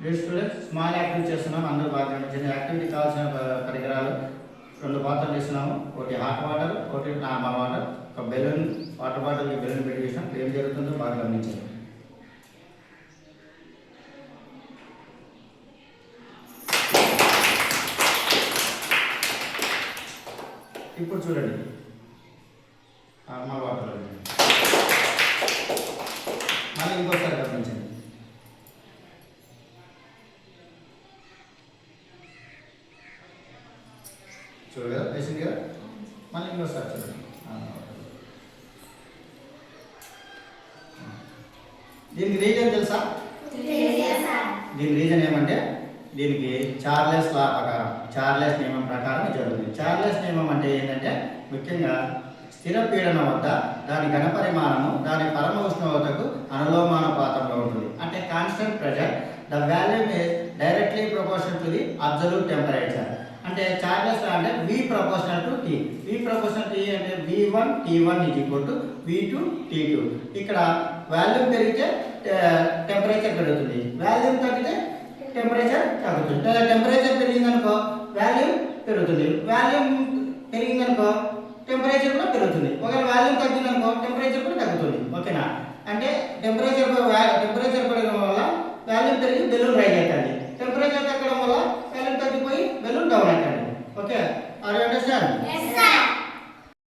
Dear students, small activity చేస్తున్నాం. అందరూ బాగా గమనించండి. యాక్టివిటీ కావాల్సిన పరికరాలు 2 పాత్రలు తీసుకున్నాము. ఒకటి హాట్ వాటర్, ఒకటి నార్మల్ వాటర్. ఒక బెలూన్, వాటర్ బాటిల్కి బెలూన్ పెట్టి చేసాం. ఏం జరుగుతుందో బాగా గమనించండి. ఇప్పుడు చూడండి, నార్మల్ వాటర్ మళ్ళీ ఇంకోసారి గమనించండి. చూడు కదా, వేసింది కదా. మళ్ళీ ఇంకోసారి చూడండి. దీనికి రీజన్ తెలుసా? దీని రీజన్ ఏమంటే, దీనికి చార్లెస్ లా ప్రకారం, చార్లెస్ నియమం ప్రకారం జరుగుతుంది. చార్లెస్ నియమం అంటే ఏంటంటే, ముఖ్యంగా స్థిర పీడనం వద్ద దాని ఘనపరిమాణము దాని పరమ ఉష్ణోగ్రతకు అనులోమానుపాతంలో ఉంటుంది. అంటే constant pressure the volume is directly proportional to the absolute temperature. అంటే చార్లెస్ లా అంటే V proportional to T. V proportional to అంటే V1 T1 V2 T2. ఇక్కడ వాల్యూమ్ పెరిగితే టెంపరేచర్ పెరుగుతుంది, వాల్యూమ్ తగ్గితే టెంపరేచర్ తగ్గుతుంది. లేదా టెంపరేచర్ పెరిగిందనుకో వాల్యూమ్ పెరుగుతుంది, వాల్యూమ్ పెరిగిందనుకో టెంపరేచర్ కూడా పెరుగుతుంది. ఒకవేళ వాల్యూమ్ తగ్గిందనుకో టెంపరేచర్ కూడా తగ్గుతుంది. ఓకేనా? అంటే టెంపరేచర్ పెరగడం వల్ల వాల్యూమ్ పెరిగి బెలూన్ రైజ్ అవుతుంది, టెంపరేచర్ తగ్గడం వల్ల వాల్యూమ్ తగ్గిపోయి బెలూన్ డౌన్ అవుతుంది. ఓకే,